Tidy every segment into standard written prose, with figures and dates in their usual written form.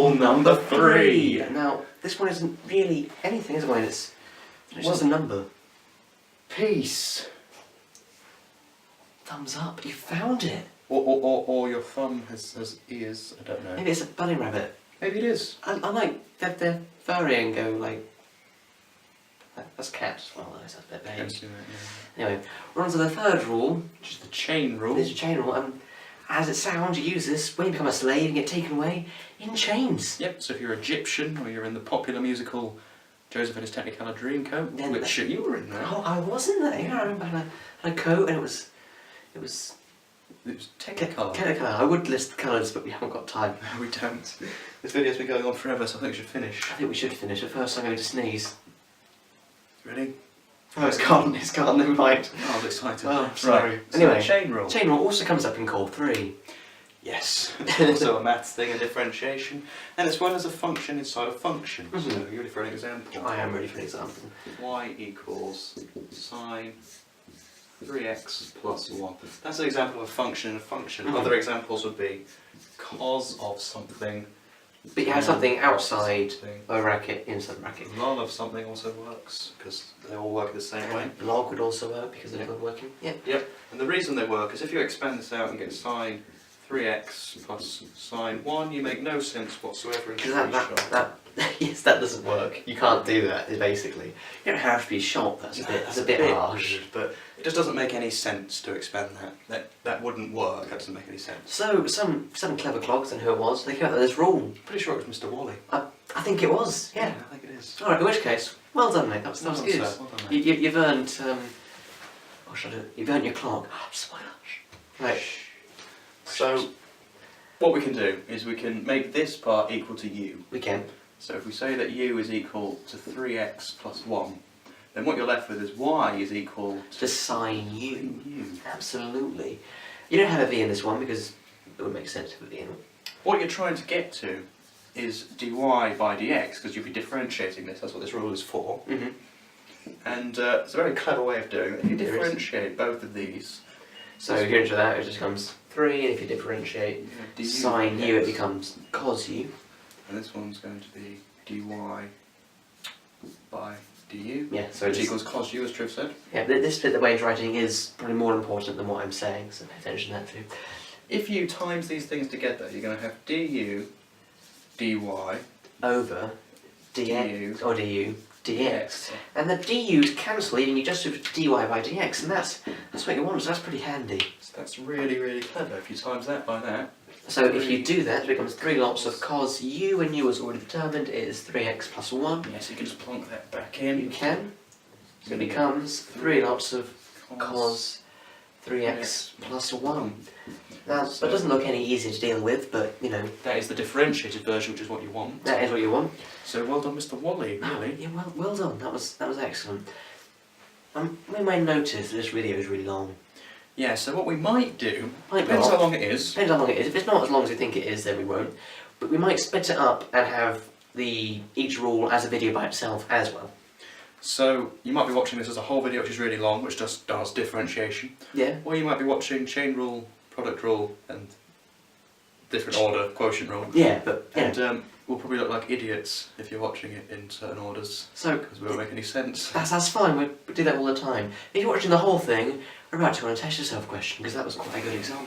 Rule number 3. Now, this one isn't really anything, is it, Wayne? It's just a number. Peace. Thumbs up, you found it. Or your thumb has ears, I don't know. Maybe it's a bunny rabbit. Maybe it is. I like that they're furry and go like... That's cat as well, that's a bit vague. Anyway, we're on to the third rule. Which is the chain rule. This is a chain rule, and as it sounds, you use this when you become a slave and get taken away in chains. Yep, so if you're Egyptian, or you're in the popular musical Joseph and His Technicolor Dreamcoat, Then which you were in there. Oh, I was in there, yeah, I remember I had a coat and it was Technicolor. Technicolor. I would list the colours, but we haven't got time. No, we don't. This video's been going on forever, so I think we should finish. I think we should finish, but first I'm going to sneeze. Ready? Oh, it's gone, never mind. Oh, I was excited. Oh, sorry. Right. Anyway, so chain rule. Chain rule also comes up in Core 3. Yes, it's also a maths thing, a differentiation, and it's one as a function inside a function. Mm-hmm. So, you ready for an example? I am ready for an example. Y equals sine 3x plus 1. That's an example of a function in a function. Mm-hmm. Other examples would be cos of something. But you have something outside something. a bracket, inside a bracket. Ln of something also works, because they all work the same way. Log would also work because they're both working. Yep. Yep, and the reason they work is if you expand this out and get sine 3x plus sine 1, you make no sense whatsoever in Because yes, that doesn't work. You can't do that, basically. You don't have to be shot, that's a bit harsh. Weird, but it just doesn't make any sense to expand that. That wouldn't work, that doesn't make any sense. So, some clever clogs, and who it was, they came up with this rule. Pretty sure it was Mr. Wally. I think it was, yeah. I think it is. Alright, in which case, well done, mate. That was Well done, good. sir. Well done, mate. You've earned, what should I do? You've earned your clog. Oh, spoilers. Right. So, what we can do is we can make this part equal to u. We can. So if we say that u is equal to 3x plus 1, then what you're left with is y is equal to sine u. u. Absolutely. You don't have a v in this one because it would make sense to have a v in it. What you're trying to get to is dy by dx, because you'll be differentiating this, that's what this rule is for. Mm-hmm. And it's a very clever way of doing it. If you There is. differentiate both of these, So if you enter that, it just becomes 3, and if you differentiate du sine by u, it dx. becomes cos u. And this one's going to be dy by du, Yeah, so which just, equals cos u, as Triv said. yeah, this bit the way it's writing is probably more important than what I'm saying, so pay attention to that too. If you times these things together, you're going to have du dy Over dx, or du, dx. dx. And the du's cancel, and you just do dy by dx, and that's what you want, so that's pretty handy. So that's really, really clever. If you times that by that. So if you do that, it becomes 3 lots of cos u, and u is already determined, it is 3x plus 1. Yes, you can just plonk that back in. You can. So it becomes 3 lots of cos 3x plus 1. Now, that doesn't look any easier to deal with, but, you know, That is the differentiated version, which is what you want. that is what you want. So well done, Mr. Wally, really. Yeah, well done. That was excellent. We may notice that this video is really long. Yeah, so what we might do, Might depends not. how long it is. Depends how long it is. If it's not as long as we think it is, then we won't. But we might split it up and have each rule as a video by itself as well. So you might be watching this as a whole video, which is really long, which just does differentiation. Yeah. Or you might be watching chain rule, product rule, and different order, quotient rule. Yeah, but yeah. And we'll probably look like idiots if you're watching it in certain orders, So because we won't make any sense. that's fine. We do that all the time. If you're watching the whole thing, we're about to go on a test yourself question because that was quite a good example.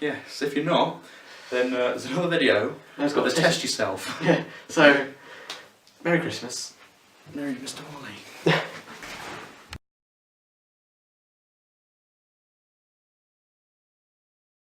Yes, if you're not, then there's another video It's got got to to test yourself. Yeah. So, Merry Christmas. Merry Mr. Wally.